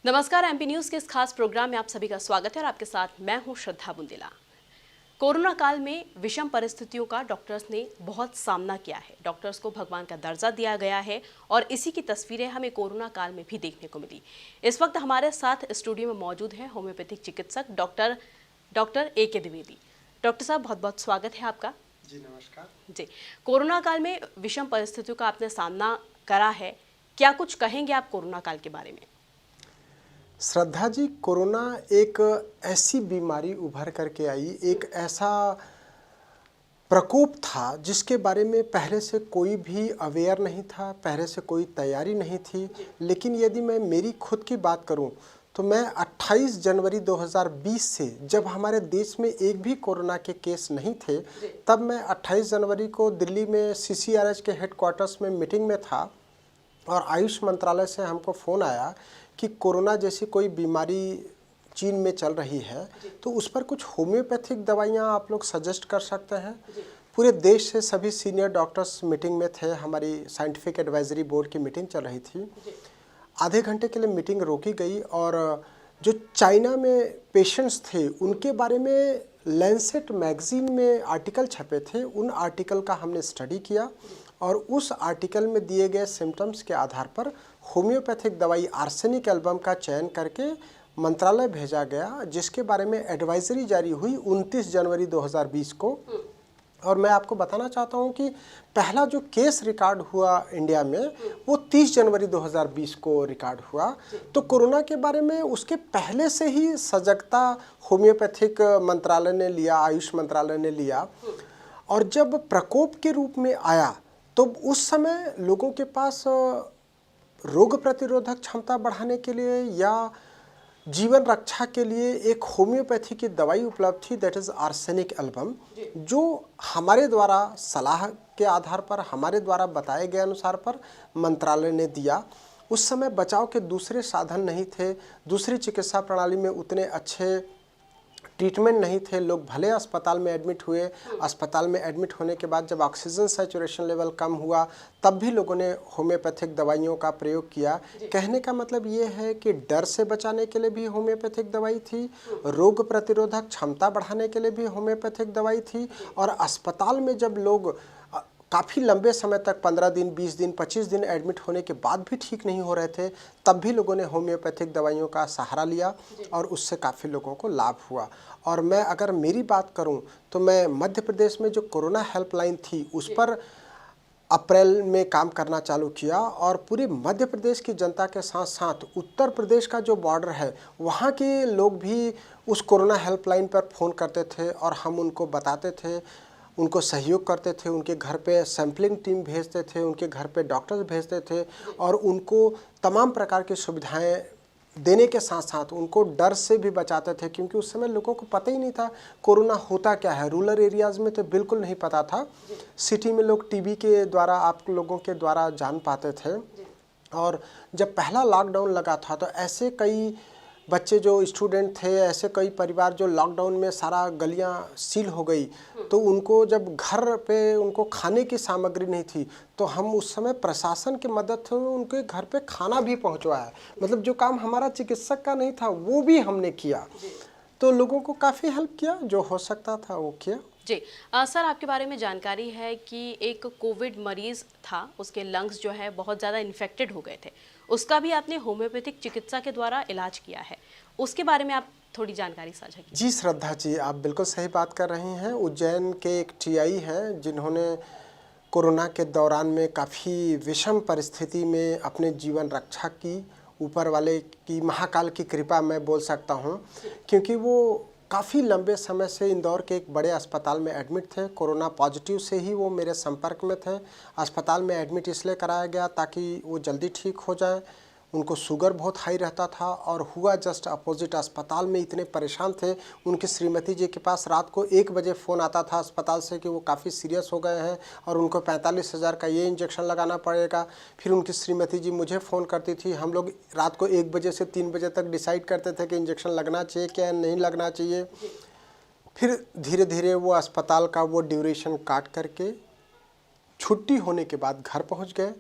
नमस्कार, MP news के इस खास प्रोग्राम में आप सभी का स्वागत है और आपके साथ मैं हूं श्रद्धा बुंदेला। कोरोना काल में विषम परिस्थितियों का डॉक्टर्स ने बहुत सामना किया है। डॉक्टर्स को भगवान का दर्जा दिया गया है और इसी की तस्वीरें हमें कोरोना काल में भी देखने को मिली। इस वक्त हमारे साथ स्टूडियो में मौजूद है होम्योपैथिक चिकित्सक डॉक्टर A.K. द्विवेदी। डॉक्टर साहब, बहुत बहुत स्वागत है आपका। जी नमस्कार। जी, कोरोना काल में विषम परिस्थितियों का आपने सामना करा है, क्या कुछ कहेंगे आप कोरोना काल के बारे में? श्रद्धा जी, कोरोना एक ऐसी बीमारी उभर करके आई, एक ऐसा प्रकोप था जिसके बारे में पहले से कोई भी अवेयर नहीं था, पहले से कोई तैयारी नहीं थी। लेकिन यदि मैं मेरी खुद की बात करूं तो मैं 28 जनवरी 2020 से, जब हमारे देश में एक भी कोरोना के केस नहीं थे, तब मैं 28 जनवरी को दिल्ली में CCRH के हेडक्वार्टर्स में मीटिंग में था और आयुष मंत्रालय से हमको फ़ोन आया कि कोरोना जैसी कोई बीमारी चीन में चल रही है, तो उस पर कुछ होम्योपैथिक दवाइयाँ आप लोग सजेस्ट कर सकते हैं। पूरे देश से सभी सीनियर डॉक्टर्स मीटिंग में थे, हमारी साइंटिफिक एडवाइजरी बोर्ड की मीटिंग चल रही थी। आधे घंटे के लिए मीटिंग रोकी गई और जो चाइना में पेशेंट्स थे उनके बारे में लैंसेट मैगजीन में आर्टिकल छपे थे, उन आर्टिकल का हमने स्टडी किया और उस आर्टिकल में दिए गए सिम्टम्स के आधार पर होम्योपैथिक दवाई आर्सेनिक एल्बम का चयन करके मंत्रालय भेजा गया, जिसके बारे में एडवाइजरी जारी हुई 29 जनवरी 2020 को। और मैं आपको बताना चाहता हूं कि पहला जो केस रिकॉर्ड हुआ इंडिया में वो 30 जनवरी 2020 को रिकॉर्ड हुआ। तो कोरोना के बारे में उसके पहले से ही सजगता होम्योपैथिक मंत्रालय ने लिया, आयुष मंत्रालय ने लिया। और जब प्रकोप के रूप में आया तो उस समय लोगों के पास रोग प्रतिरोधक क्षमता बढ़ाने के लिए या जीवन रक्षा के लिए एक होम्योपैथी की दवाई उपलब्ध थी, दैट इज़ आर्सेनिक एल्बम, जो हमारे द्वारा सलाह के आधार पर, हमारे द्वारा बताए गए अनुसार पर मंत्रालय ने दिया। उस समय बचाव के दूसरे साधन नहीं थे, दूसरी चिकित्सा प्रणाली में उतने अच्छे ट्रीटमेंट नहीं थे। लोग भले अस्पताल में एडमिट हुए, अस्पताल में एडमिट होने के बाद जब ऑक्सीजन सैचुरेशन लेवल कम हुआ तब भी लोगों ने होम्योपैथिक दवाइयों का प्रयोग किया। कहने का मतलब ये है कि डर से बचाने के लिए भी होम्योपैथिक दवाई थी, रोग प्रतिरोधक क्षमता बढ़ाने के लिए भी होम्योपैथिक दवाई थी, और अस्पताल में जब लोग काफ़ी लंबे समय तक 15 दिन, 20 दिन, 25 दिन एडमिट होने के बाद भी ठीक नहीं हो रहे थे, तब भी लोगों ने होम्योपैथिक दवाइयों का सहारा लिया और उससे काफ़ी लोगों को लाभ हुआ। और मैं अगर मेरी बात करूं तो मैं मध्य प्रदेश में जो कोरोना हेल्पलाइन थी उस पर अप्रैल में काम करना चालू किया और पूरे मध्य प्रदेश की जनता के साथ साथ उत्तर प्रदेश का जो बॉर्डर है वहाँ के लोग भी उस कोरोना हेल्पलाइन पर फ़ोन करते थे और हम उनको बताते थे, उनको सहयोग करते थे, उनके घर पे सैम्पलिंग टीम भेजते थे, उनके घर पे डॉक्टर्स भेजते थे और उनको तमाम प्रकार की सुविधाएं देने के साथ साथ उनको डर से भी बचाते थे, क्योंकि उस समय लोगों को पता ही नहीं था कोरोना होता क्या है। रूरल एरियाज़ में तो बिल्कुल नहीं पता था, सिटी में लोग टीवी के द्वारा, आप लोगों के द्वारा जान पाते थे। और जब पहला लॉकडाउन लगा था तो ऐसे कई बच्चे जो स्टूडेंट थे, ऐसे कई परिवार जो लॉकडाउन में सारा गलियां सील हो गई, तो उनको जब घर पे उनको खाने की सामग्री नहीं थी तो हम उस समय प्रशासन की मदद से उनके घर पे खाना भी पहुंचवाया। मतलब जो काम हमारा चिकित्सक का नहीं था वो भी हमने किया, तो लोगों को काफ़ी हेल्प किया, जो हो सकता था वो किया। जी सर, आपके बारे में जानकारी है कि एक कोविड मरीज था, उसके लंग्स जो है बहुत ज़्यादा इन्फेक्टेड हो गए थे, उसका भी आपने होम्योपैथिक चिकित्सा के द्वारा इलाज किया है, उसके बारे में आप थोड़ी जानकारी साझा कीजिए। जी श्रद्धा जी, आप बिल्कुल सही बात कर रही हैं। उज्जैन के एक TI हैं जिन्होंने कोरोना के दौरान में काफ़ी विषम परिस्थिति में अपने जीवन रक्षा की, ऊपर वाले की महाकाल की कृपा मैं बोल सकता हूँ, क्योंकि वो काफ़ी लंबे समय से इंदौर के एक बड़े अस्पताल में एडमिट थे। कोरोना पॉजिटिव से ही वो मेरे संपर्क में थे। अस्पताल में एडमिट इसलिए कराया गया ताकि वो जल्दी ठीक हो जाए। उनको शुगर बहुत हाई रहता था और हुआ जस्ट अपोजिट, अस्पताल में इतने परेशान थे। उनकी श्रीमती जी के पास रात को 1 बजे फ़ोन आता था अस्पताल से कि वो काफ़ी सीरियस हो गए हैं और उनको 45,000 का ये इंजेक्शन लगाना पड़ेगा। फिर उनकी श्रीमती जी मुझे फ़ोन करती थी, हम लोग रात को 1 बजे से 3 बजे तक डिसाइड करते थे कि इंजेक्शन लगना चाहिए क्या नहीं लगना चाहिए। फिर धीरे धीरे वो अस्पताल का वो ड्यूरेशन काट करके छुट्टी होने के बाद घर पहुंच गए।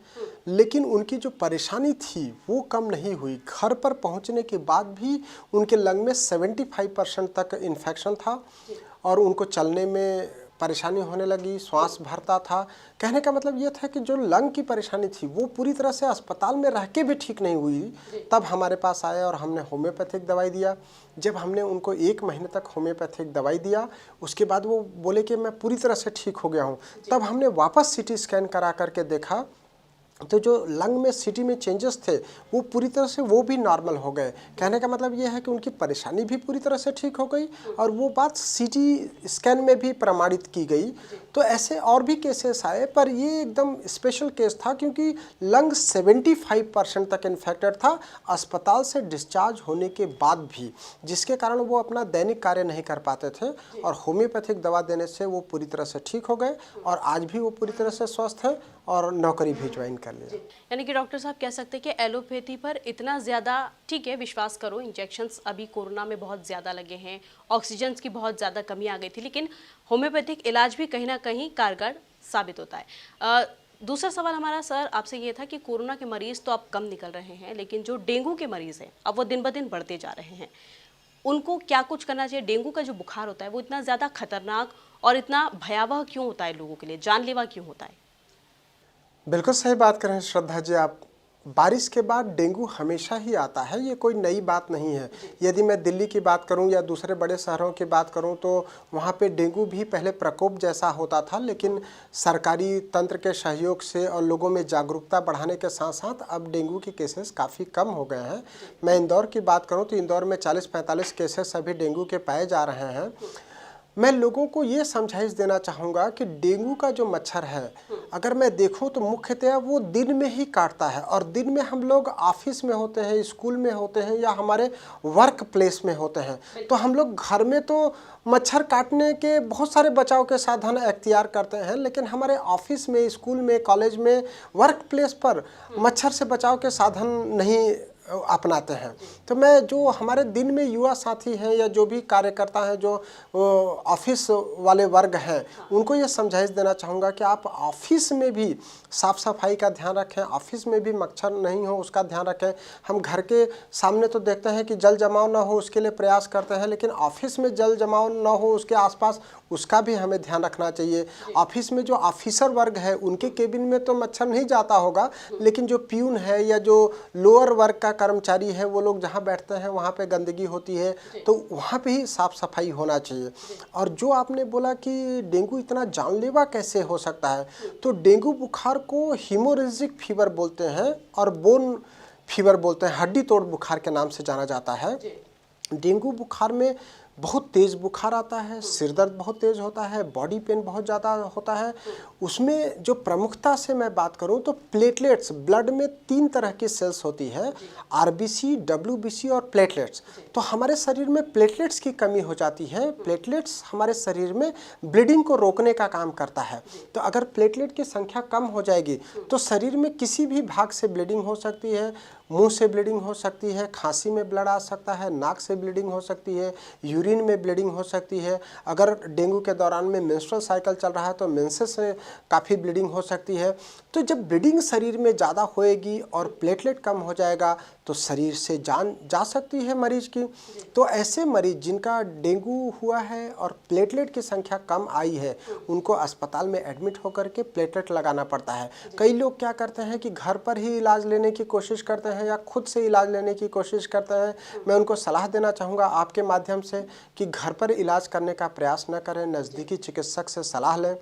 लेकिन उनकी जो परेशानी थी वो कम नहीं हुई। घर पर पहुंचने के बाद भी उनके लंग में 75% तक इन्फेक्शन था और उनको चलने में परेशानी होने लगी, श्वास भरता था। कहने का मतलब ये था कि जो लंग की परेशानी थी वो पूरी तरह से अस्पताल में रह के भी ठीक नहीं हुई। तब हमारे पास आए और हमने होम्योपैथिक दवाई दिया। जब हमने उनको 1 महीने तक होम्योपैथिक दवाई दिया, उसके बाद वो बोले कि मैं पूरी तरह से ठीक हो गया हूँ। तब हमने वापस सीटी स्कैन करा करके देखा तो जो लंग में सीटी में चेंजेस थे वो पूरी तरह से वो भी नॉर्मल हो गए। कहने का मतलब ये है कि उनकी परेशानी भी पूरी तरह से ठीक हो गई और वो बात सीटी स्कैन में भी प्रमाणित की गई। तो ऐसे और भी केसेस आए, पर ये एकदम स्पेशल केस था क्योंकि लंग 75% तक इन्फेक्टेड था अस्पताल से डिस्चार्ज होने के बाद भी, जिसके कारण वो अपना दैनिक कार्य नहीं कर पाते थे और होम्योपैथिक दवा देने से वो पूरी तरह से ठीक हो गए और आज भी वो पूरी तरह से स्वस्थ है और नौकरी भी ज्वाइन कर लिया। यानी कि डॉक्टर साहब कह सकते हैं कि एलोपैथी पर इतना ज़्यादा, ठीक है विश्वास करो, इंजेक्शंस अभी कोरोना में बहुत ज़्यादा लगे हैं, ऑक्सीजन की बहुत ज़्यादा कमी आ गई थी, लेकिन होम्योपैथिक इलाज भी कहीं ना कहीं कारगर साबित होता है। दूसरा सवाल हमारा सर आपसे ये था कि कोरोना के मरीज़ तो अब कम निकल रहे हैं, लेकिन जो डेंगू के मरीज़ हैं अब वो दिन ब दिन बढ़ते जा रहे हैं, उनको क्या कुछ करना चाहिए? डेंगू का जो बुखार होता है वो इतना ज़्यादा खतरनाक और इतना भयावह क्यों होता है, लोगों के लिए जानलेवा क्यों होता है? बिल्कुल सही बात कर रहे हैं श्रद्धा जी आप। बारिश के बाद डेंगू हमेशा ही आता है, ये कोई नई बात नहीं है। यदि मैं दिल्ली की बात करूं या दूसरे बड़े शहरों की बात करूं तो वहां पे डेंगू भी पहले प्रकोप जैसा होता था, लेकिन सरकारी तंत्र के सहयोग से और लोगों में जागरूकता बढ़ाने के साथ साथ अब डेंगू के केसेस काफ़ी कम हो गए हैं। मैं इंदौर की बात करूँ तो इंदौर में 40-45 केसेस अभी डेंगू के पाए जा रहे हैं। मैं लोगों को ये समझाइश देना चाहूँगा कि डेंगू का जो मच्छर है, अगर मैं देखूँ तो मुख्यतः वो दिन में ही काटता है और दिन में हम लोग ऑफिस में होते हैं, स्कूल में होते हैं या हमारे वर्क प्लेस में होते हैं, तो हम लोग घर में तो मच्छर काटने के बहुत सारे बचाव के साधन अख्तियार करते हैं, लेकिन हमारे ऑफिस में, स्कूल में, कॉलेज में, वर्क प्लेस पर मच्छर से बचाव के साधन नहीं अपनाते हैं। तो मैं जो हमारे दिन में युवा साथी हैं या जो भी कार्यकर्ता हैं, जो ऑफिस वाले वर्ग हैं, उनको ये समझाइश देना चाहूँगा कि आप ऑफिस में भी साफ़ सफाई का ध्यान रखें, ऑफिस में भी मच्छर नहीं हो उसका ध्यान रखें। हम घर के सामने तो देखते हैं कि जल जमाव ना हो उसके लिए प्रयास करते हैं, लेकिन ऑफिस में जल जमाव ना हो उसके आसपास उसका भी हमें ध्यान रखना चाहिए। ऑफिस में जो ऑफिसर वर्ग है उनके केबिन में तो मच्छर नहीं जाता होगा, लेकिन जो प्यून है या जो लोअर वर्ग का कर्मचारी है वो लोग जहाँ बैठते हैं वहाँ पे गंदगी होती है, तो वहाँ पे ही साफ सफाई होना चाहिए। और जो आपने बोला कि डेंगू इतना जानलेवा कैसे हो सकता है, तो डेंगू बुखार को हीमोरेजिक फीवर बोलते हैं और बोन फीवर बोलते हैं, हड्डी तोड़ बुखार के नाम से जाना जाता है। डेंगू बुखार में बहुत तेज़ बुखार आता है, सिर दर्द बहुत तेज़ होता है, बॉडी पेन बहुत ज़्यादा होता है। उसमें जो प्रमुखता से मैं बात करूं तो प्लेटलेट्स, ब्लड में 3 तरह की सेल्स होती है, आरबीसी, डब्ल्यूबीसी और प्लेटलेट्स। तो हमारे शरीर में प्लेटलेट्स की कमी हो जाती है। प्लेटलेट्स हमारे शरीर में ब्लीडिंग को रोकने का काम करता है। तो अगर प्लेटलेट की संख्या कम हो जाएगी तो शरीर में किसी भी भाग से ब्लीडिंग हो सकती है, मुंह से ब्लीडिंग हो सकती है, खांसी में ब्लड आ सकता है, नाक से ब्लीडिंग हो सकती है, यूरिन में ब्लीडिंग हो सकती है। अगर डेंगू के दौरान में मेंस्ट्रुअल साइकिल चल रहा है तो मेंसेस से काफ़ी ब्लीडिंग हो सकती है। तो जब ब्लीडिंग शरीर में ज़्यादा होएगी और प्लेटलेट कम हो जाएगा तो शरीर से जान जा सकती है मरीज की। तो ऐसे मरीज जिनका डेंगू हुआ है और प्लेटलेट की संख्या कम आई है, उनको अस्पताल में एडमिट होकर के प्लेटलेट लगाना पड़ता है। कई लोग क्या करते हैं कि घर पर ही इलाज लेने की कोशिश करते हैं या खुद से इलाज लेने की कोशिश करते हैं। मैं उनको सलाह देना चाहूँगा आपके माध्यम से कि घर पर इलाज करने का प्रयास न करें, नज़दीकी चिकित्सक से सलाह लें,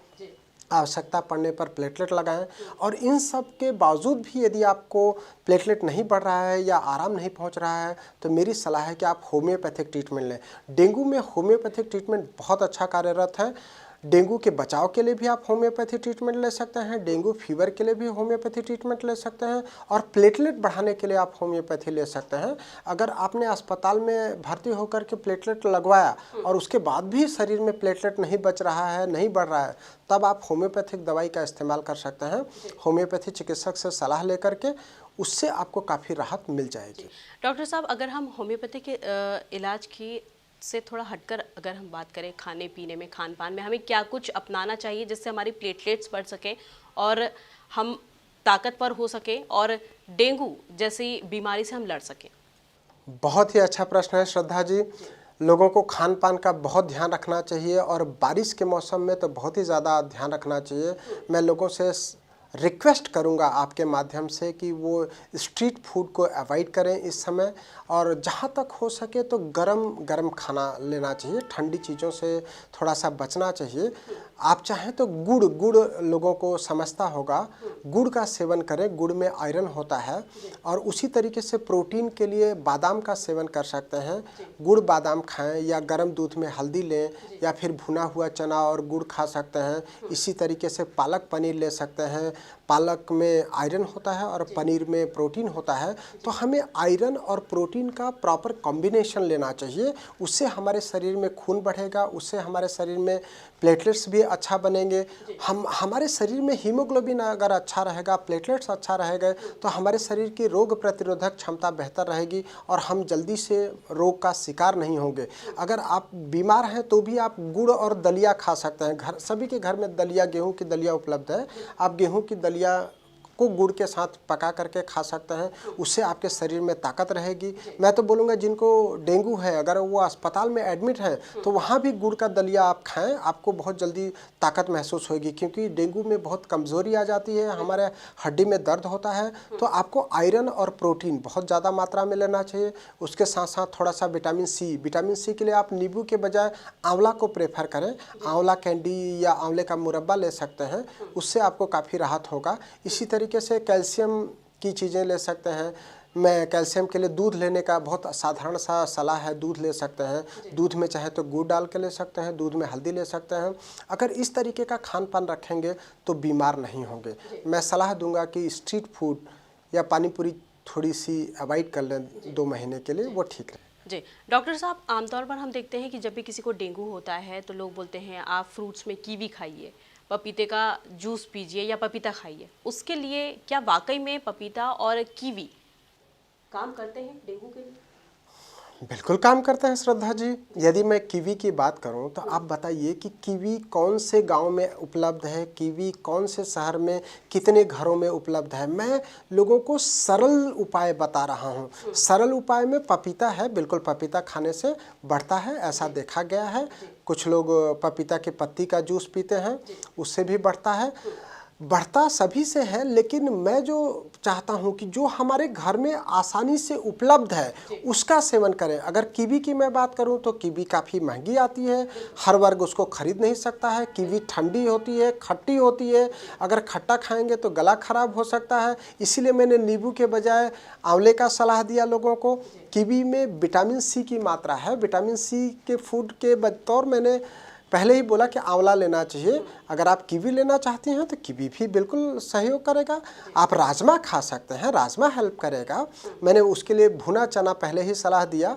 आवश्यकता पड़ने पर प्लेटलेट लगाएं। और इन सब के बावजूद भी यदि आपको प्लेटलेट नहीं बढ़ रहा है या आराम नहीं पहुंच रहा है तो मेरी सलाह है कि आप होम्योपैथिक ट्रीटमेंट लें। डेंगू में होम्योपैथिक ट्रीटमेंट बहुत अच्छा कार्यरत है। डेंगू के बचाव के लिए भी आप होम्योपैथी ट्रीटमेंट ले सकते हैं, डेंगू फीवर के लिए भी होम्योपैथी ट्रीटमेंट ले सकते हैं और प्लेटलेट बढ़ाने के लिए आप होम्योपैथी ले सकते हैं। अगर आपने अस्पताल में भर्ती होकर के प्लेटलेट लगवाया और उसके बाद भी शरीर में प्लेटलेट नहीं बच रहा है, नहीं बढ़ रहा है, तब आप होम्योपैथिक दवाई का इस्तेमाल कर सकते हैं। होम्योपैथी चिकित्सक से सलाह लेकर के उससे आपको काफ़ी राहत मिल जाएगी। डॉक्टर साहब, अगर हम होम्योपैथी के इलाज की से थोड़ा हटकर अगर हम बात करें, खाने पीने में, खान पान में हमें क्या कुछ अपनाना चाहिए जिससे हमारी प्लेटलेट्स बढ़ सकें और हम ताकतवर हो सके और डेंगू जैसी बीमारी से हम लड़ सकें? बहुत ही अच्छा प्रश्न है श्रद्धा जी। लोगों को खान पान का बहुत ध्यान रखना चाहिए और बारिश के मौसम में तो बहुत ही ज़्यादा ध्यान रखना चाहिए। मैं लोगों से रिक्वेस्ट करूंगा आपके माध्यम से कि वो स्ट्रीट फूड को अवॉइड करें इस समय, और जहाँ तक हो सके तो गरम गरम खाना लेना चाहिए, ठंडी चीज़ों से थोड़ा सा बचना चाहिए। आप चाहें तो गुड़ लोगों को समझता होगा, गुड़ का सेवन करें, गुड़ में आयरन होता है। और उसी तरीके से प्रोटीन के लिए बादाम का सेवन कर सकते हैं, गुड़ बादाम खाएं, या गर्म दूध में हल्दी लें, या फिर भुना हुआ चना और गुड़ खा सकते हैं। इसी तरीके से पालक पनीर ले सकते हैं, पालक में आयरन होता है और पनीर में प्रोटीन होता है। तो हमें आयरन और प्रोटीन का प्रॉपर कॉम्बिनेशन लेना चाहिए, उससे हमारे शरीर में खून बढ़ेगा, उससे हमारे शरीर में प्लेटलेट्स भी अच्छा बनेंगे। हमारे शरीर में हीमोग्लोबिन अगर अच्छा रहेगा, प्लेटलेट्स अच्छा रहेगा, तो हमारे शरीर की रोग प्रतिरोधक क्षमता बेहतर रहेगी और हम जल्दी से रोग का शिकार नहीं होंगे। अगर आप बीमार हैं तो भी आप गुड़ और दलिया खा सकते हैं। सभी के घर में दलिया, गेहूं की दलिया उपलब्ध है। आप गेहूं की दलिया को गुड़ के साथ पका करके खा सकते हैं, उससे आपके शरीर में ताकत रहेगी। मैं तो बोलूँगा जिनको डेंगू है, अगर वो अस्पताल में एडमिट हैं तो वहाँ भी गुड़ का दलिया आप खाएं, आपको बहुत जल्दी ताकत महसूस होगी। क्योंकि डेंगू में बहुत कमज़ोरी आ जाती है, हमारे हड्डी में दर्द होता है। तो आपको आयरन और प्रोटीन बहुत ज़्यादा मात्रा में लेना चाहिए। उसके साथ साथ थोड़ा सा विटामिन सी के लिए आप नींबू के बजाय आंवला को प्रेफर करें। आंवला कैंडी या आंवले का मुरब्बा ले सकते हैं, उससे आपको काफ़ी राहत होगा। इसी तरीके से कैल्शियम की चीज़ें ले सकते हैं। मैं कैल्शियम के लिए दूध लेने का बहुत साधारण सा सलाह है, दूध ले सकते हैं। दूध में चाहे तो गुड़ डाल के ले सकते हैं, दूध में हल्दी ले सकते हैं। अगर इस तरीके का खान पान रखेंगे तो बीमार नहीं होंगे। मैं सलाह दूंगा कि स्ट्रीट फूड या पानी पूरी थोड़ी सी अवॉइड कर लें 2 महीने के लिए, वो ठीक है। जी डॉक्टर साहब, आमतौर पर हम देखते हैं कि जब भी किसी को डेंगू होता है तो लोग बोलते हैं आप फ्रूट्स में कीवी खाइए, पपीते का जूस पीजिए या पपीता खाइए। उसके लिए क्या वाकई में पपीता और कीवी काम करते हैं डेंगू के लिए? बिल्कुल काम करते हैं श्रद्धा जी। यदि मैं कीवी की बात करूं तो आप बताइए कि कीवी कौन से गांव में उपलब्ध है, कीवी कौन से शहर में कितने घरों में उपलब्ध है। मैं लोगों को सरल उपाय बता रहा हूं। सरल उपाय में पपीता है, बिल्कुल पपीता खाने से बढ़ता है, ऐसा देखा गया है। कुछ लोग पपीता की पत्ती का जूस पीते हैं, उससे भी बढ़ता है। बढ़ता सभी से है, लेकिन मैं जो चाहता हूं कि जो हमारे घर में आसानी से उपलब्ध है उसका सेवन करें। अगर कीवी की मैं बात करूं तो कीवी काफ़ी महंगी आती है, हर वर्ग उसको खरीद नहीं सकता है। कीवी ठंडी होती है, खट्टी होती है, अगर खट्टा खाएंगे तो गला खराब हो सकता है। इसीलिए मैंने नींबू के बजाय आंवले का सलाह दिया लोगों को। कीवी में विटामिन सी की मात्रा है, विटामिन सी के फूड के बतौर मैंने पहले ही बोला कि आंवला लेना चाहिए। अगर आप कीवी लेना चाहती हैं तो कीवी भी बिल्कुल सहयोग करेगा। आप राजमा खा सकते हैं, राजमा हेल्प करेगा। मैंने उसके लिए भुना चना पहले ही सलाह दिया।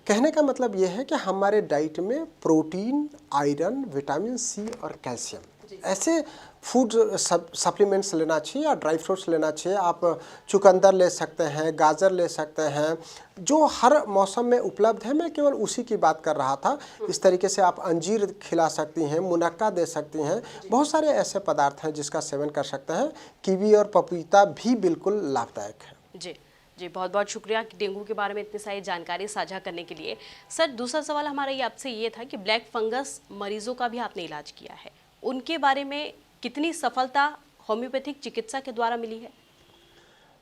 कहने का मतलब ये है कि हमारे डाइट में प्रोटीन, आयरन, विटामिन सी और कैल्शियम ऐसे फूड सप्लीमेंट्स लेना चाहिए, या ड्राई फ्रूट्स लेना चाहिए। आप चुकंदर ले सकते हैं, गाजर ले सकते हैं, जो हर मौसम में उपलब्ध है। मैं केवल उसी की बात कर रहा था। इस तरीके से आप अंजीर खिला सकती हैं, मुनक्का दे सकती हैं। बहुत सारे ऐसे पदार्थ हैं जिसका सेवन कर सकते हैं। कीवी और पपीता भी बिल्कुल लाभदायक है। जी बहुत बहुत शुक्रिया कि डेंगू के बारे में इतनी सारी जानकारी साझा करने के लिए। सर, दूसरा सवाल हमारा ये आपसे ये था कि ब्लैक फंगस मरीजों का भी आपने इलाज किया है, उनके बारे में कितनी सफलता होम्योपैथिक चिकित्सा के द्वारा मिली है?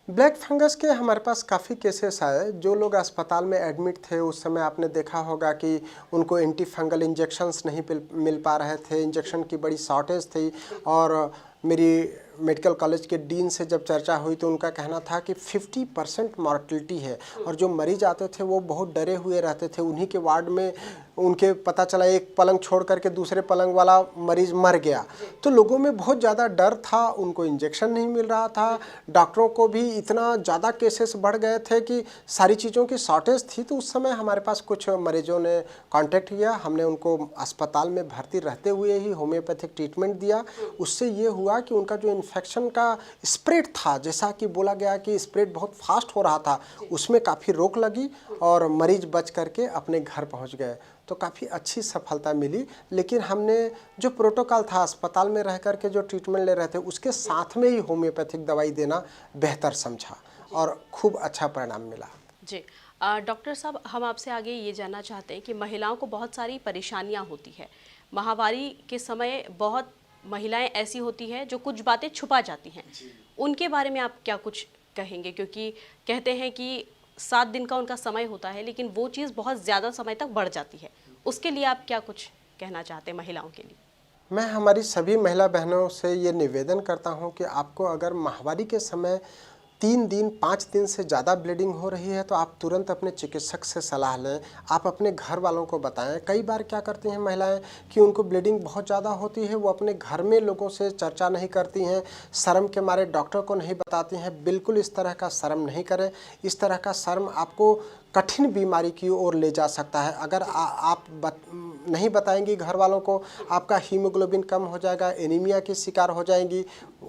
ब्लैक फंगस के हमारे पास काफ़ी केसेस आए। जो लोग अस्पताल में एडमिट थे उस समय आपने देखा होगा कि उनको एंटी फंगल इंजेक्शंस नहीं मिल पा रहे थे, इंजेक्शन की बड़ी शॉर्टेज थी। और मेरी मेडिकल कॉलेज के डीन से जब चर्चा हुई तो उनका कहना था कि 50% मॉर्टलिटी है, और जो मरीज आते थे वो बहुत डरे हुए रहते थे। उन्हीं के वार्ड में उनके पता चला एक पलंग छोड़ करके दूसरे पलंग वाला मरीज मर गया, तो लोगों में बहुत ज़्यादा डर था, उनको इंजेक्शन नहीं मिल रहा था। डॉक्टरों को भी इतना ज़्यादा केसेस बढ़ गए थे कि सारी चीज़ों की शॉर्टेज थी। तो उस समय हमारे पास कुछ मरीजों ने कांटेक्ट किया, हमने उनको अस्पताल में भर्ती रहते हुए ही होम्योपैथिक ट्रीटमेंट दिया। उससे ये हुआ कि उनका जो इन्फेक्शन का स्प्रेड था, जैसा कि बोला गया कि स्प्रेड बहुत फास्ट हो रहा था, उसमें काफ़ी रोक लगी और मरीज बच करके अपने घर पहुंच गए। तो काफ़ी अच्छी सफलता मिली। लेकिन हमने जो प्रोटोकॉल था अस्पताल में रह करके जो ट्रीटमेंट ले रहे थे, उसके साथ में ही होम्योपैथिक दवाई देना बेहतर समझा और खूब अच्छा परिणाम मिला। जी। डॉक्टर साहब, हम आपसे आगे ये जानना चाहते हैं कि महिलाओं को बहुत सारी परेशानियां होती है। माहवारी के समय बहुत महिलाएं ऐसी होती हैं जो कुछ बातें छुपा जाती हैं, उनके बारे में आप क्या कुछ कहेंगे? क्योंकि कहते हैं कि 7 दिन का उनका समय होता है, लेकिन वो चीज़ बहुत ज़्यादा समय तक बढ़ जाती है। उसके लिए आप क्या कुछ कहना चाहते हैं महिलाओं के लिए? मैं हमारी सभी महिला बहनों से ये निवेदन करता हूँ कि आपको अगर माहवारी के समय 3 दिन 5 दिन से ज़्यादा ब्लीडिंग हो रही है तो आप तुरंत अपने चिकित्सक से सलाह लें। आप अपने घर वालों को बताएं। कई बार क्या करती हैं महिलाएं कि उनको ब्लीडिंग बहुत ज़्यादा होती है, वो अपने घर में लोगों से चर्चा नहीं करती हैं, शर्म के मारे डॉक्टर को नहीं बताती हैं। बिल्कुल इस तरह का शर्म नहीं करें। इस तरह का शर्म आपको कठिन बीमारी की ओर ले जा सकता है। अगर आप नहीं बताएंगी घर वालों को, आपका हीमोग्लोबिन कम हो जाएगा, एनीमिया की शिकार हो जाएंगी।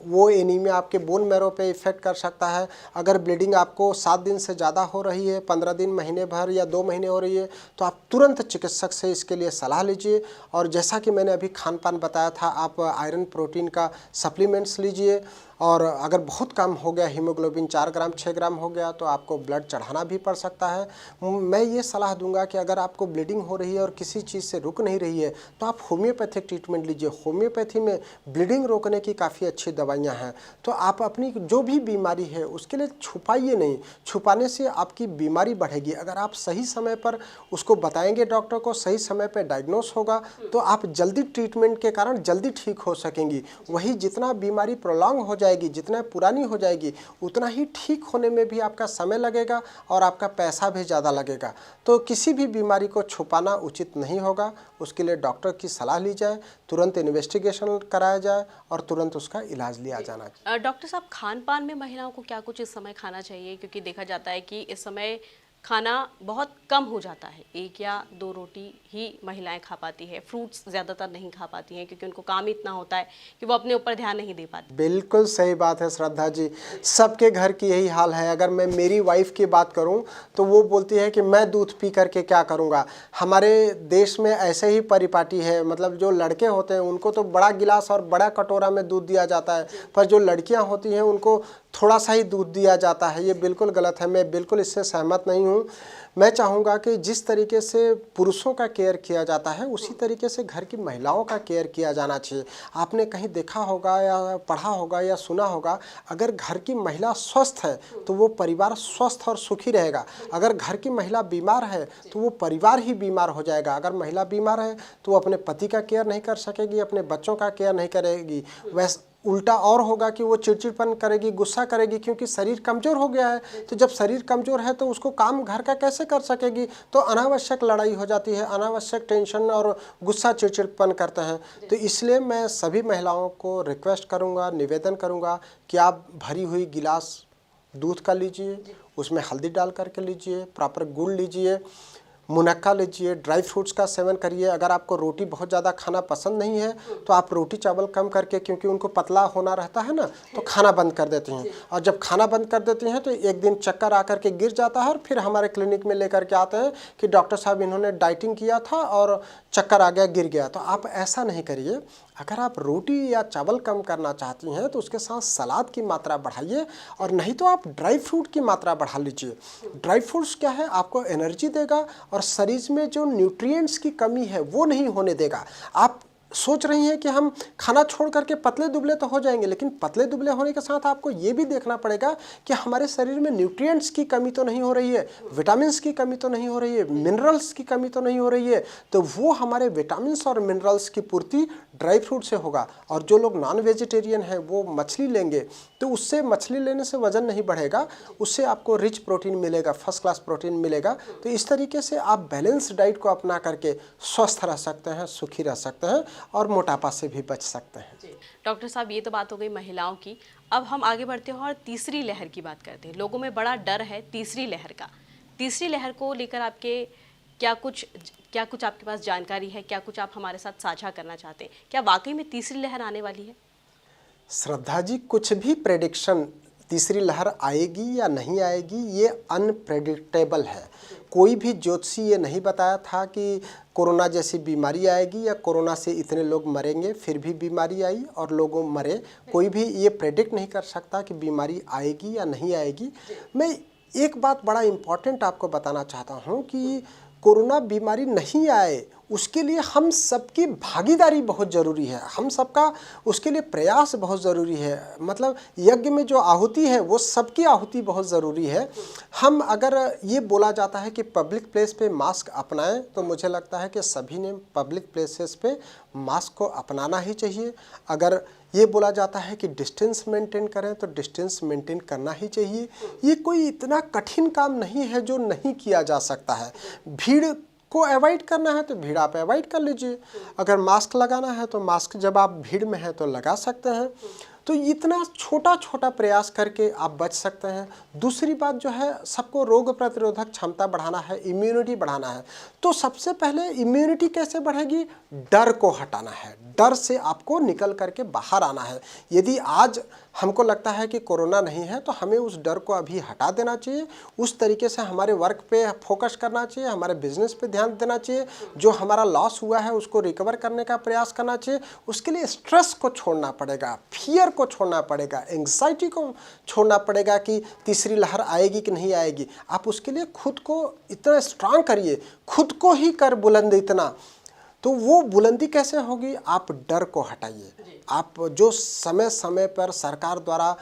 वो एनीमिया आपके बोन मैरो पे इफ़ेक्ट कर सकता है। अगर ब्लीडिंग आपको 7 दिन से ज़्यादा हो रही है, 15 दिन, महीने भर या 2 महीने हो रही है, तो आप तुरंत चिकित्सक से इसके लिए सलाह लीजिए। और जैसा कि मैंने अभी खान पान बताया था, आप आयरन प्रोटीन का सप्लीमेंट्स लीजिए। और अगर बहुत कम हो गया, हीमोग्लोबिन 4 ग्राम 6 ग्राम हो गया, तो आपको ब्लड चढ़ाना भी पड़ सकता है। मैं ये सलाह दूंगा कि अगर आपको ब्लीडिंग हो रही है और किसी चीज़ से रुक नहीं रही है तो आप होम्योपैथिक ट्रीटमेंट लीजिए। होम्योपैथी में ब्लीडिंग रोकने की काफ़ी अच्छी दवाइयाँ हैं। तो आप अपनी जो भी बीमारी है उसके लिए छुपाइए नहीं। छुपाने से आपकी बीमारी बढ़ेगी। अगर आप सही समय पर उसको बताएंगे डॉक्टर को, सही समय पर डायग्नोस होगा, तो आप जल्दी ट्रीटमेंट के कारण जल्दी ठीक हो सकेंगी। वही जितना बीमारी प्रोलॉन्ग हो जाएगी, जितना पुरानी हो जाएगी, उतना ही ठीक होने में भी आपका समय लगेगा और आपका पैसा भी ज़्यादा लगेगा। तो किसी भी बीमारी को छुपाना उचित नहीं होगा। उसके लिए डॉक्टर की सलाह ली जाए, तुरंत इन्वेस्टिगेशन कराया जाए और तुरंत उसका इलाज लिया जाना चाहिए। डॉक्टर साहब, खान पान में महिलाओं को क्या कुछ इस समय खाना चाहिए? क्योंकि देखा जाता है कि इस समय खाना बहुत कम हो जाता है, 1 या 2 रोटी ही महिलाएं खा पाती है, फ्रूट्स ज़्यादातर नहीं खा पाती हैं क्योंकि उनको काम ही इतना होता है कि वो अपने ऊपर ध्यान नहीं दे पाती। बिल्कुल सही बात है श्रद्धा जी, सबके घर की यही हाल है। अगर मैं मेरी वाइफ की बात करूं तो वो बोलती है कि मैं दूध पी करके क्या करूंगा। हमारे देश में ऐसे ही परिपाटी है, मतलब जो लड़के होते हैं उनको तो बड़ा गिलास और बड़ा कटोरा में दूध दिया जाता है, पर जो लड़कियां होती हैं उनको थोड़ा सा ही दूध दिया जाता है। ये बिल्कुल गलत है, मैं बिल्कुल इससे सहमत नहीं हूँ। मैं चाहूँगा कि जिस तरीके से पुरुषों का केयर किया जाता है उसी तरीके से घर की महिलाओं का केयर किया जाना चाहिए। आपने कहीं देखा होगा या पढ़ा होगा या सुना होगा, अगर घर की महिला स्वस्थ है तो वो परिवार स्वस्थ और सुखी रहेगा। अगर घर की महिला बीमार है तो वो परिवार ही बीमार हो जाएगा। अगर महिला बीमार है तो वो अपने पति का केयर नहीं कर सकेगी, अपने बच्चों का केयर नहीं करेगी। वैसे उल्टा और होगा कि वो चिड़चिड़पन करेगी, गुस्सा करेगी, क्योंकि शरीर कमज़ोर हो गया है। तो जब शरीर कमज़ोर है तो उसको काम घर का कैसे कर सकेगी? तो अनावश्यक लड़ाई हो जाती है, अनावश्यक टेंशन और गुस्सा, चिड़चिड़पन करते हैं। तो इसलिए मैं सभी महिलाओं को रिक्वेस्ट करूंगा, निवेदन करूंगा कि आप भरी हुई गिलास दूध का लीजिए, उसमें हल्दी डाल करके लीजिए, प्रॉपर गुड़ लीजिए, मुनक्का लीजिए, ड्राई फ्रूट्स का सेवन करिए। अगर आपको रोटी बहुत ज़्यादा खाना पसंद नहीं है तो आप रोटी चावल कम करके, क्योंकि उनको पतला होना रहता है ना, तो खाना बंद कर देती हैं। और जब खाना बंद कर देती हैं तो एक दिन चक्कर आकर के गिर जाता है और फिर हमारे क्लिनिक में लेकर के आते हैं कि डॉक्टर साहब इन्होंने डाइटिंग किया था और चक्कर आ गया, गिर गया। तो आप ऐसा नहीं करिए। अगर आप रोटी या चावल कम करना चाहती हैं तो उसके साथ सलाद की मात्रा बढ़ाइए, और नहीं तो आप ड्राई फ्रूट की मात्रा बढ़ा लीजिए। ड्राई फ्रूट्स क्या है, आपको एनर्जी देगा और शरीर में जो न्यूट्रिएंट्स की कमी है वो नहीं होने देगा। आप सोच रही हैं कि हम खाना छोड़ करके पतले दुबले तो हो जाएंगे, लेकिन पतले दुबले होने के साथ आपको ये भी देखना पड़ेगा कि हमारे शरीर में न्यूट्रिएंट्स की कमी तो नहीं हो रही है, विटामिन्स की कमी तो नहीं हो रही है, मिनरल्स की कमी तो नहीं हो रही है। तो वो हमारे विटामिन्स और मिनरल्स की पूर्ति ड्राई फ्रूट से होगा। और जो लोग नॉन वेजिटेरियन हैं वो मछली लेंगे तो उससे, मछली लेने से वजन नहीं बढ़ेगा, उससे आपको रिच प्रोटीन मिलेगा, फर्स्ट क्लास प्रोटीन मिलेगा। तो इस तरीके से आप बैलेंस डाइट को अपना करके स्वस्थ रह सकते हैं, सुखी रह सकते हैं और मोटापा से भी बच सकते हैं। डॉक्टर साहब, ये तो बात हो गई महिलाओं की। अब हम आगे बढ़ते हैं और तीसरी लहर की बात करते हैं। लोगों में बड़ा डर है तीसरी लहर का। तीसरी लहर को लेकर आपके क्या कुछ आपके पास जानकारी है? क्या कुछ आप हमारे साथ साझा करना चाहते हैं? क्या वाकई में तीसरी लहर आने वाली है? श्रद्धा जी, कुछ भी प्रेडिक्शन तीसरी लहर आएगी या नहीं आएगी ये अनप्रेडिक्टेबल है। कोई भी ज्योतिषी ये नहीं बताया था कि कोरोना जैसी बीमारी आएगी या कोरोना से इतने लोग मरेंगे, फिर भी बीमारी आई और लोगों मरे। कोई भी ये प्रेडिक्ट नहीं कर सकता कि बीमारी आएगी या नहीं आएगी। मैं एक बात बड़ा इम्पॉर्टेंट आपको बताना चाहता हूँ कि कोरोना बीमारी नहीं आए उसके लिए हम सबकी भागीदारी बहुत ज़रूरी है, हम सबका उसके लिए प्रयास बहुत ज़रूरी है। मतलब यज्ञ में जो आहुति है वो सबकी आहुति बहुत ज़रूरी है। हम अगर ये बोला जाता है कि पब्लिक प्लेस पे मास्क अपनाएं, तो मुझे लगता है कि सभी ने पब्लिक प्लेसेस पे मास्क को अपनाना ही चाहिए। अगर ये बोला जाता है कि डिस्टेंस मेंटेन करें तो डिस्टेंस मेंटेन करना ही चाहिए। ये कोई इतना कठिन काम नहीं है जो नहीं किया जा सकता है। भीड़ को अवॉइड करना है तो भीड़ आप अवॉइड कर लीजिए। अगर मास्क लगाना है तो मास्क जब आप भीड़ में हैं तो लगा सकते हैं। तो इतना छोटा छोटा प्रयास करके आप बच सकते हैं। दूसरी बात जो है, सबको रोग प्रतिरोधक क्षमता बढ़ाना है, इम्यूनिटी बढ़ाना है। तो सबसे पहले इम्यूनिटी कैसे बढ़ेगी? डर को हटाना है, डर से आपको निकल करके बाहर आना है। यदि आज हमको लगता है कि कोरोना नहीं है तो हमें उस डर को अभी हटा देना चाहिए। उस तरीके से हमारे वर्क पे फोकस करना चाहिए, हमारे बिजनेस पे ध्यान देना चाहिए। जो हमारा लॉस हुआ है उसको रिकवर करने का प्रयास करना चाहिए। उसके लिए स्ट्रेस को छोड़ना पड़ेगा, फियर को छोड़ना पड़ेगा, एंग्जाइटी को छोड़ना पड़ेगा कि तीसरी लहर आएगी कि नहीं आएगी। आप उसके लिए खुद को इतना स्ट्रांग करिए, खुद को ही कर बुलंद इतना। तो वो बुलंदी कैसे होगी? आप डर को हटाइए। आप जो समय समय पर सरकार द्वारा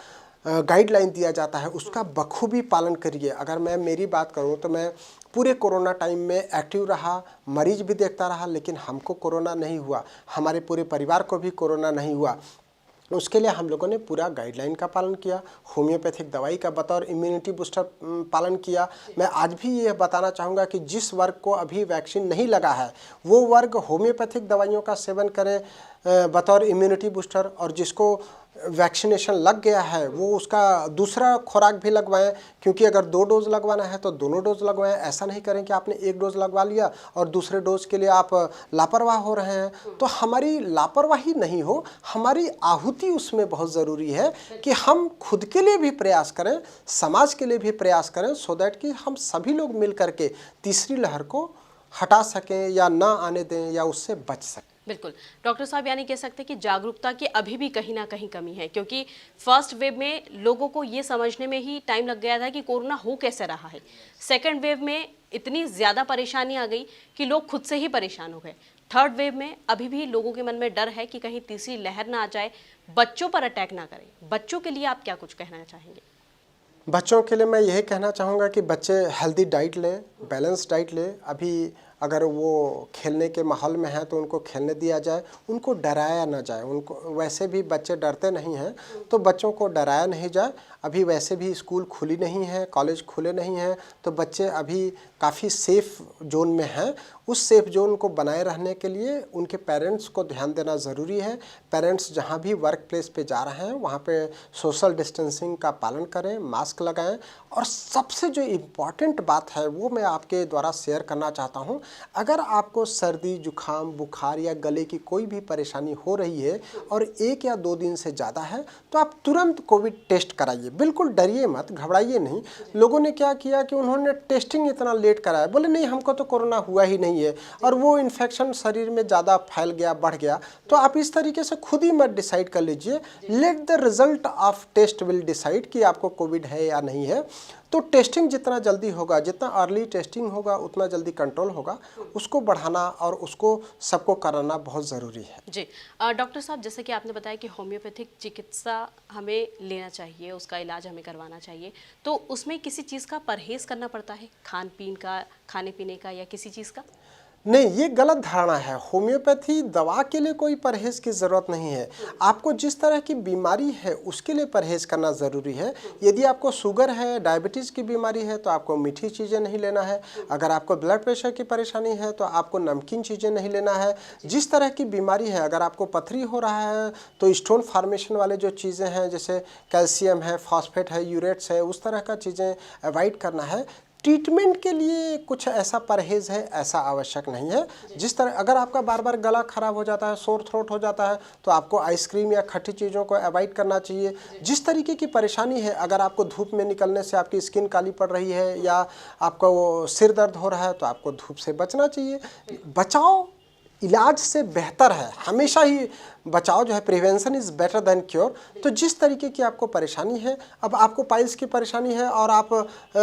गाइडलाइन दिया जाता है उसका बखूबी पालन करिए। अगर मैं मेरी बात करूं तो मैं पूरे कोरोना टाइम में एक्टिव रहा, मरीज भी देखता रहा, लेकिन हमको कोरोना नहीं हुआ, हमारे पूरे परिवार को भी कोरोना नहीं हुआ। उसके लिए हम लोगों ने पूरा गाइडलाइन का पालन किया, होम्योपैथिक दवाई का बतौर इम्यूनिटी बूस्टर पालन किया। मैं आज भी ये बताना चाहूँगा कि जिस वर्ग को अभी वैक्सीन नहीं लगा है वो वर्ग होम्योपैथिक दवाइयों का सेवन करें बतौर इम्यूनिटी बूस्टर, और जिसको वैक्सीनेशन लग गया है वो उसका दूसरा खुराक भी लगवाएं। क्योंकि अगर 2 डोज लगवाना है तो दोनों डोज लगवाएं। ऐसा नहीं करें कि आपने 1 डोज लगवा लिया और दूसरे डोज के लिए आप लापरवाह हो रहे हैं। तो हमारी लापरवाही नहीं हो, हमारी आहुति उसमें बहुत ज़रूरी है कि हम खुद के लिए भी प्रयास करें, समाज के लिए भी प्रयास करें, सो दैट कि हम सभी लोग मिल करके तीसरी लहर को हटा सकें या ना आने दें या उससे बच सकें। बिल्कुल डॉक्टर साहब, यानी कह सकते हैं कि जागरूकता की अभी भी कहीं ना कहीं कमी है, क्योंकि फर्स्ट वेव में लोगों को ये समझने में ही टाइम लग गया था कि कोरोना हो कैसे रहा है। सेकंड वेव में इतनी ज़्यादा परेशानी आ गई कि लोग खुद से ही परेशान हो गए। थर्ड वेव में अभी भी लोगों के मन में डर है कि कहीं तीसरी लहर ना आ जाए, बच्चों पर अटैक ना करें। बच्चों के लिए आप क्या कुछ कहना चाहेंगे? बच्चों के लिए मैं यही कहना चाहूँगा कि बच्चे हेल्दी डाइट लें, बैलेंस डाइट लें। अभी अगर वो खेलने के माहौल में हैं तो उनको खेलने दिया जाए, उनको डराया ना जाए। उनको वैसे भी बच्चे डरते नहीं हैं तो बच्चों को डराया नहीं जाए। अभी वैसे भी स्कूल खुली नहीं है, कॉलेज खुले नहीं हैं, तो बच्चे अभी काफ़ी सेफ़ जोन में हैं। उस सेफ़ जोन को बनाए रहने के लिए उनके पेरेंट्स को ध्यान देना ज़रूरी है। पेरेंट्स जहाँ भी वर्क प्लेस पे जा रहे हैं वहाँ पे सोशल डिस्टेंसिंग का पालन करें, मास्क लगाएं। और सबसे जो इम्पॉर्टेंट बात है वो मैं आपके द्वारा शेयर करना चाहता हूँ। अगर आपको सर्दी, जुखाम, बुखार या गले की कोई भी परेशानी हो रही है और 1 या 2 दिन से ज़्यादा है तो आप तुरंत कोविड टेस्ट कराइए। बिल्कुल डरिए मत, घबराइए नहीं। लोगों ने क्या किया कि उन्होंने टेस्टिंग इतना लेट कराया, बोले नहीं हमको तो कोरोना हुआ ही नहीं है, और वो इन्फेक्शन शरीर में ज़्यादा फैल गया, बढ़ गया। तो आप इस तरीके से खुद ही मत डिसाइड कर लीजिए। Let the result of test will decide कि आपको कोविड है या नहीं है। तो टेस्टिंग जितना जल्दी होगा, जितना अर्ली टेस्टिंग होगा उतना जल्दी कंट्रोल होगा। उसको बढ़ाना और उसको सबको कराना बहुत ज़रूरी है। जी डॉक्टर साहब, जैसे कि आपने बताया कि होम्योपैथिक चिकित्सा हमें लेना चाहिए, उसका इलाज हमें करवाना चाहिए, तो उसमें किसी चीज़ का परहेज़ करना पड़ता है, खान पीन का, खाने पीने का, या किसी चीज़ का? नहीं, ये गलत धारणा है। होम्योपैथी दवा के लिए कोई परहेज़ की ज़रूरत नहीं है। आपको जिस तरह की बीमारी है उसके लिए परहेज़ करना ज़रूरी है। यदि आपको शुगर है, डायबिटीज़ की बीमारी है तो आपको मीठी चीज़ें नहीं लेना है। अगर आपको ब्लड प्रेशर की परेशानी है तो आपको नमकीन चीज़ें नहीं लेना है। जिस तरह की बीमारी है, अगर आपको पथरी हो रहा है तो स्टोन फॉर्मेशन वाले जो चीज़ें हैं जैसे कैल्शियम है, फॉस्फेट है, यूरेट्स है, उस तरह का चीज़ें अवॉइड करना है। ट्रीटमेंट के लिए कुछ ऐसा परहेज़ है, ऐसा आवश्यक नहीं है। जिस तरह अगर आपका बार बार गला ख़राब हो जाता है, सोर थ्रोट हो जाता है, तो आपको आइसक्रीम या खट्टी चीज़ों को अवॉइड करना चाहिए। जिस तरीके की परेशानी है, अगर आपको धूप में निकलने से आपकी स्किन काली पड़ रही है या आपको सिर दर्द हो रहा है, तो आपको धूप से बचना चाहिए। बचाव इलाज से बेहतर है, हमेशा ही बचाव जो है, prevention is better than cure. तो जिस तरीके की आपको परेशानी है, अब आपको पाइल्स की परेशानी है और आप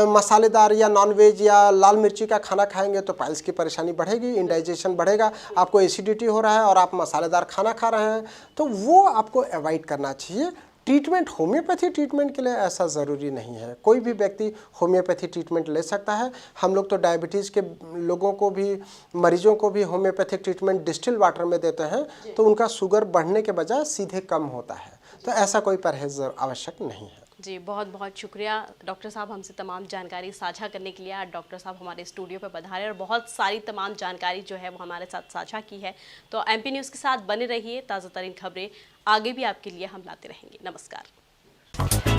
मसालेदार या नॉनवेज या लाल मिर्ची का खाना खाएंगे तो पाइल्स की परेशानी बढ़ेगी, इंडाइजेशन बढ़ेगा, आपको एसिडिटी हो रहा है और आप मसालेदार खाना खा रहे हैं, तो वो आपको अवॉइड करना चाहिए। ट्रीटमेंट होम्योपैथी ट्रीटमेंट के लिए ऐसा ज़रूरी नहीं है, कोई भी व्यक्ति होम्योपैथी ट्रीटमेंट ले सकता है। हम लोग तो डायबिटीज़ के लोगों को भी, मरीजों को भी होम्योपैथिक ट्रीटमेंट डिस्टिल वाटर में देते हैं, तो उनका शुगर बढ़ने के बजाय सीधे कम होता है। तो ऐसा कोई परहेज़ आवश्यक नहीं है। जी, बहुत बहुत शुक्रिया डॉक्टर साहब हमसे तमाम जानकारी साझा करने के लिए। आज डॉक्टर साहब हमारे स्टूडियो पर पधारे और बहुत सारी तमाम जानकारी जो है वो हमारे साथ साझा की है। तो एमपी न्यूज़ के साथ बने रहिए, ताज़ा तरीन खबरें आगे भी आपके लिए हम लाते रहेंगे। नमस्कार।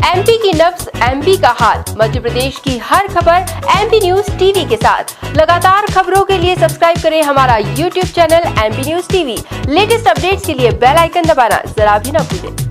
एमपी की नब्ज, एमपी का हाल, मध्य प्रदेश की हर खबर एमपी न्यूज़ टीवी के साथ। लगातार खबरों के लिए सब्सक्राइब करें हमारा YouTube channel MP news TV. Latest updates के लिए बेल आइकन दबाना जरा भी न भूलें।